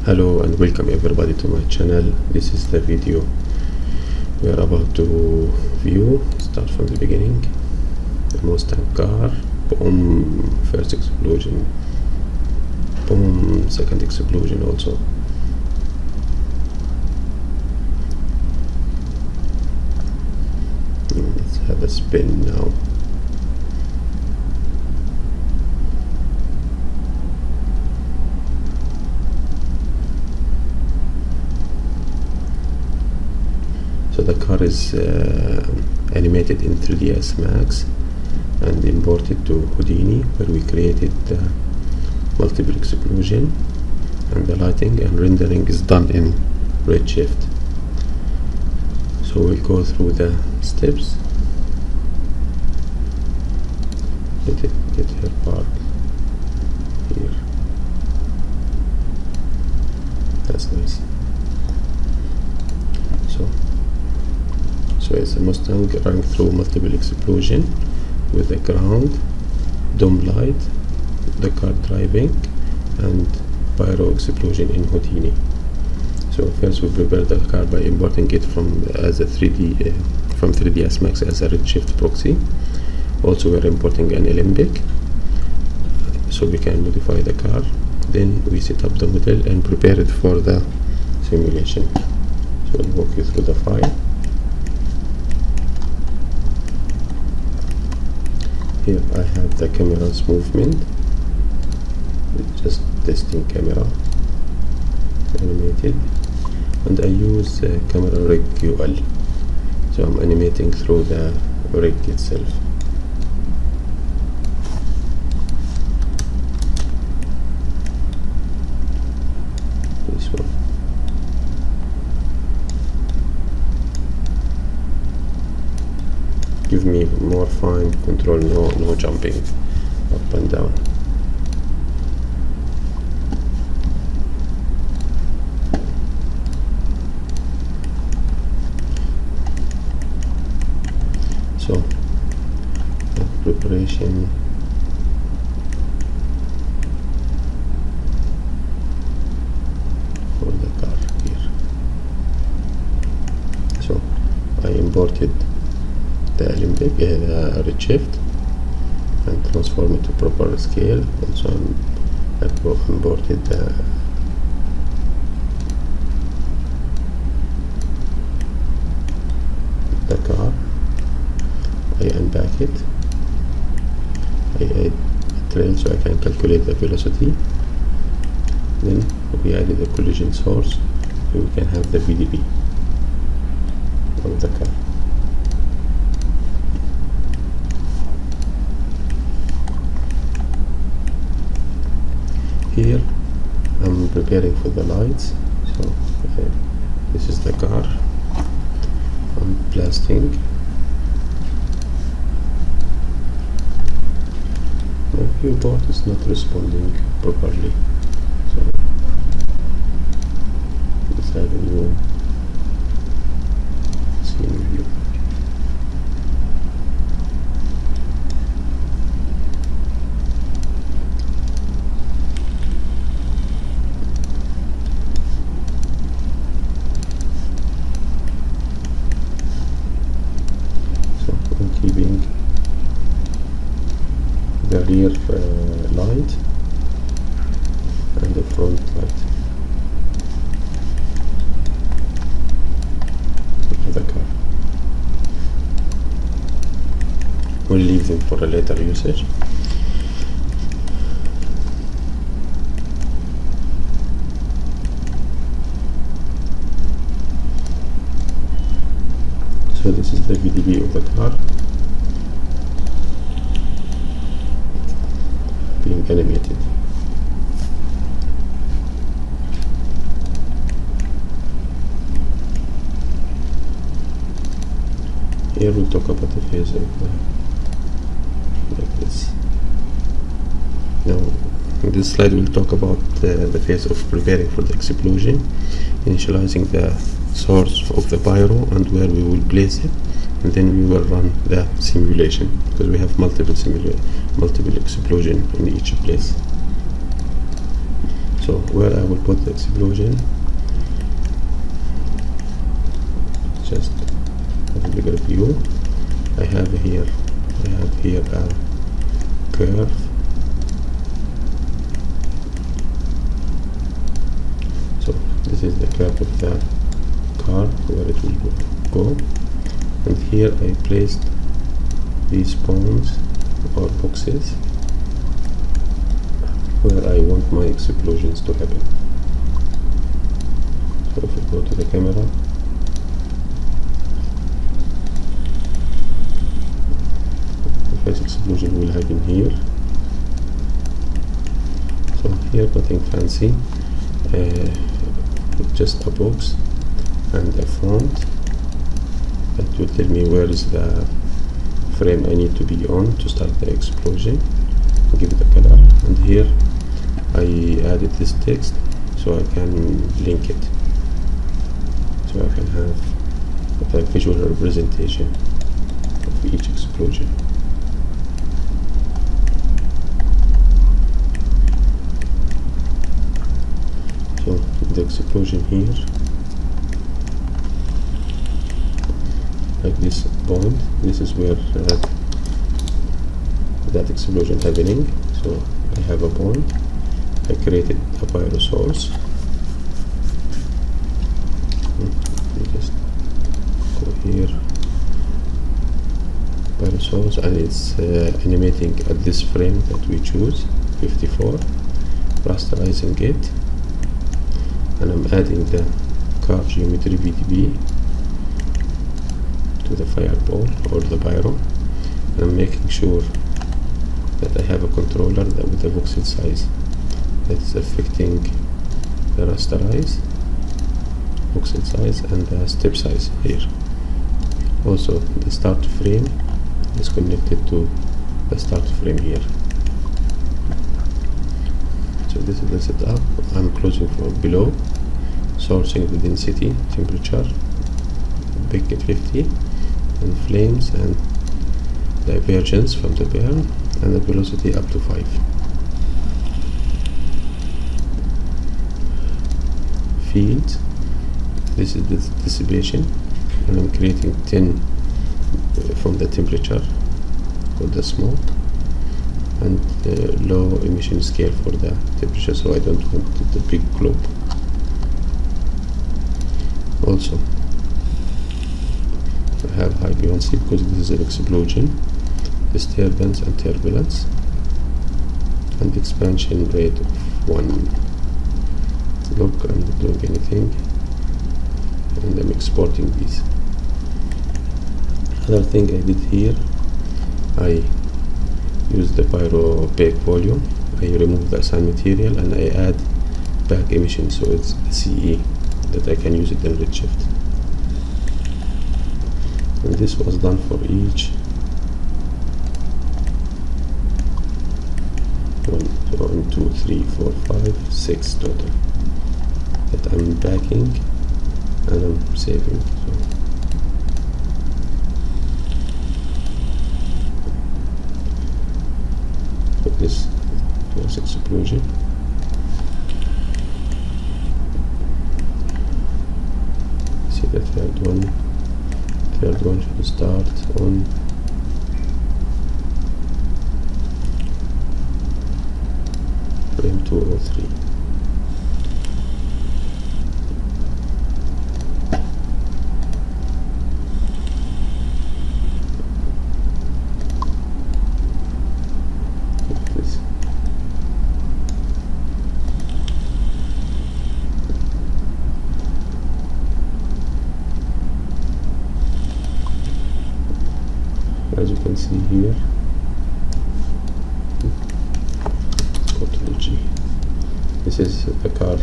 Hello and welcome everybody to my channel. This is the video we are about to view. Start from the beginning. The Mustang car. Boom, first explosion. Boom, second explosion also. Let's have a spin now. So the car is animated in 3ds Max and imported to Houdini, where we created multiple explosion, and the lighting and rendering is done in redshift. So we'll go through the steps. Get her park here. That's nice. So it's a Mustang running through multiple explosion with the ground, dome light, the car driving, and pyro explosion in Houdini. So first we prepare the car by importing it from 3ds Max as a redshift proxy. Also we're importing an Olympic so we can modify the car. Then we set up the model and prepare it for the simulation. So I'll walk you through the file. Here I have the camera's movement, just testing camera, animated, and I use camera rig UL, so I'm animating through the rig itself. This one. Give me more fine control, no jumping up and down. So preparation for the car here. So I imported the Olympic redshift and transform it to proper scale. Also I imported the car. I unpack it. I add a trail so I can calculate the velocity. Then we added a collision source so we can have the VDB of the car. Here I'm preparing for the lights. So this is the car. I'm blasting. My viewport is not responding properly, so let's have a new scene view. Keeping the rear light and the front light of the car. We'll leave them for a later usage. So this is the VDB of the car being animated. Here we'll talk about the phase of like this. Now in this slide we'll talk about the phase of preparing for the explosion, initializing the source of the pyro and where we will place it, and then we will run the simulation because we have multiple explosion in each place. So where I will put the explosion, just have a bigger view. I have here a curve. So this is the curve of the car where it will go, and here I placed these points or boxes where I want my explosions to happen. So if I go to the camera, the first explosion will happen here. So here nothing fancy, just a box and a font that will tell me where is the frame I need to be on to start the explosion. Give it a color, and here I added this text so I can link it, so I can have a visual representation of each explosion. So the explosion here, like this point, this is where that explosion happening. So I have a point, I created a pyro source. You just go here, pyro source, and it's animating at this frame that we choose, 54, rasterizing it, and I'm adding the car geometry VDB to the fireball or the pyro, and I'm making sure that I have a controller that with the voxel size that is affecting the rasterize voxel size and the step size here. Also the start frame is connected to the start frame here. So this is the setup. I'm closing from below, sourcing the density, temperature, pick it 50, and flames and divergence from the burn, and the velocity up to 5. Field, this is the dissipation, and I'm creating 10 from the temperature for the smoke, and low emission scale for the temperature, so I don't want the big globe. Also I have high buoyancy because this is an explosion, disturbance and turbulence, and expansion rate of 1. Look, I'm not doing anything, and I'm exporting these. Other thing I did here, I used the pyro bake volume. I remove the assigned material and I add back emission, so it's CE that I can use it in redshift. And this was done for each 1, 2, 3, 4, 5, 6 total that I'm backing and I'm saving. So this was explosion. See the third one. Third one should start on frame 203. As you can see here, go to the G. This is the car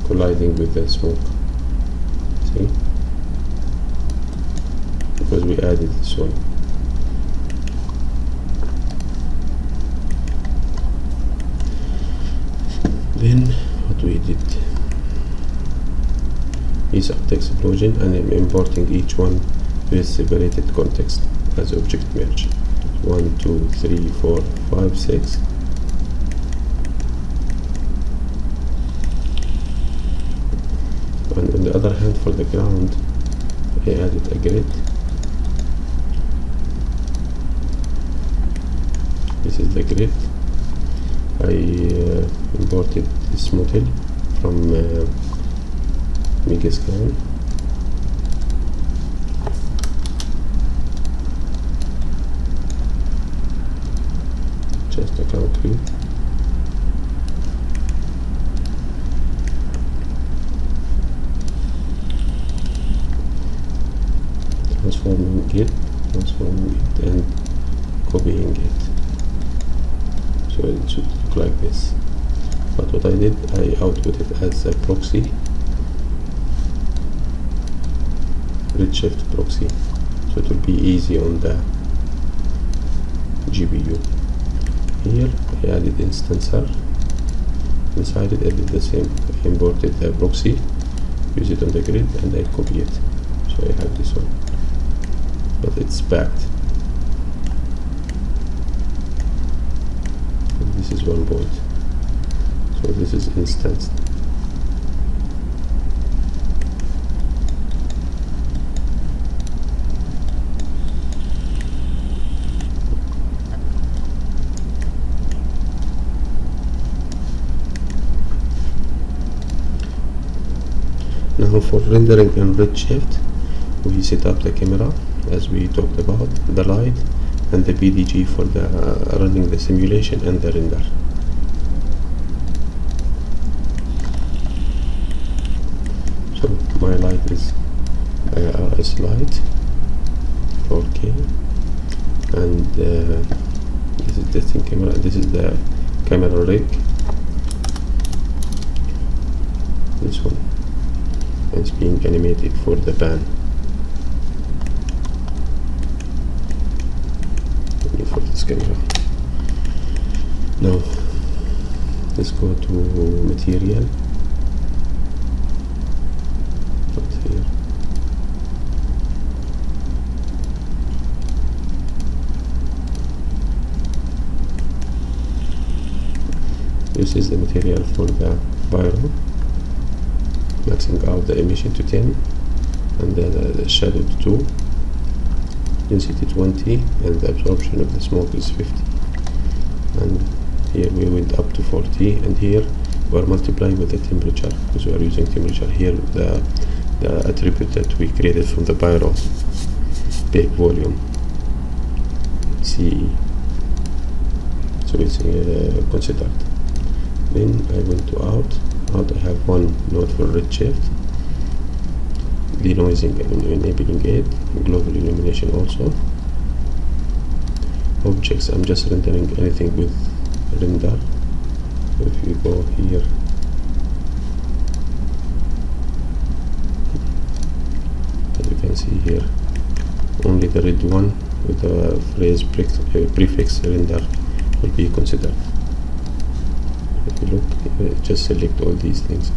colliding with the smoke. See? Because we added this one. Then what we did is up the explosion, and I'm importing each one with separated context as object merge. 1, 2, 3, 4, 5, 6. On the other hand, for the ground, I added a grid. This is the grid. I imported this model from Megascan. Just a concrete. Transforming it, and copying it. So it should look like this. But what I did, I output it as a proxy, redshift proxy, so it will be easy on the GPU. Here I added instancer. Inside it I did the same. I imported the proxy, use it on the grid, and I copy it. So I have this one, but it's backed. And this is 1 point. So this is instanced. Now for rendering in redshift, we set up the camera as we talked about, the light, and the PDG for the running the simulation and the render. So my light is IRS light 4K, and this is the thing camera. This is the camera rig. This one. It's being animated for the pan. Only for this camera. Now let's go to material. Right here. This is the material for the pyro. Maxing out the emission to 10, and then the shadow to 2, density 20, and the absorption of the smoke is 50. And here we went up to 40, and here we are multiplying with the temperature, because we are using temperature here, the attribute that we created from the pyro, bake volume, CE. So it's considered. Then I went to out. I have one node for redshift, denoising and enabling it, global illumination also. Objects, I'm just rendering anything with render. So if you go here, as you can see here, only the red one with the phrase prefix render will be considered. If you look, just select all these things.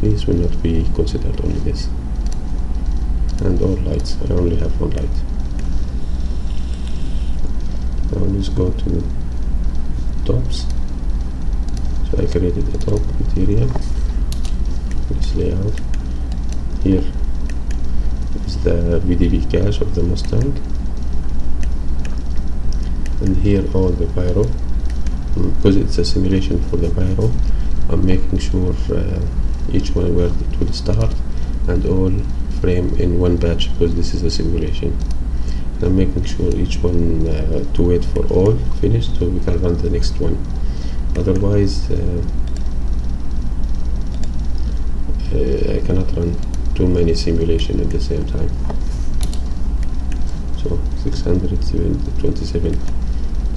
These will not be considered, only this. And all lights, I only have one light. Now let's go to tops. So I created a top material. This layout. Here is the VDB cache of the Mustang. And here all the pyro. Because it's a simulation for the pyro, I'm making sure each one where it will start and all frame in one batch, because this is a simulation. I'm making sure each one to wait for all finished so we can run the next one. Otherwise I cannot run too many simulations at the same time. So 627.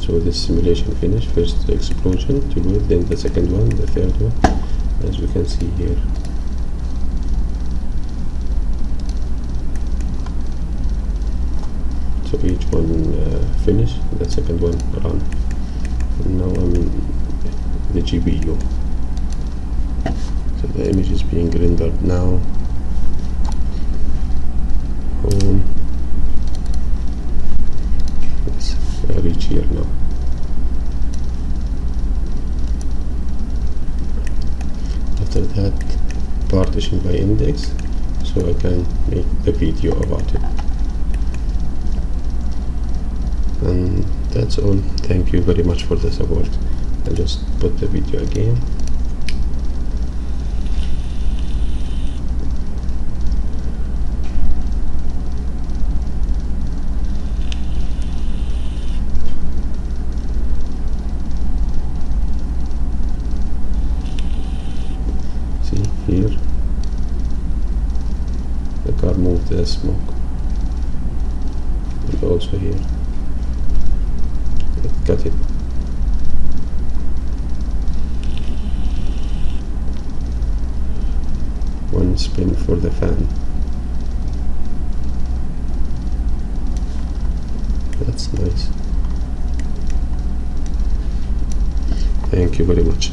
So this simulation finished, first the explosion to do it, then the second one, the third one, as we can see here. So each one finished, the second one run. And now I'm in the GPU. So the image is being rendered now. Home. I reach here now. After that, partition by index, so I can make the video about it. And that's all. Thank you very much for the support. I'll just put the video again. See here, the car moved the smoke, and also here it cut it. One spin for the fan. That's nice. Thank you very much.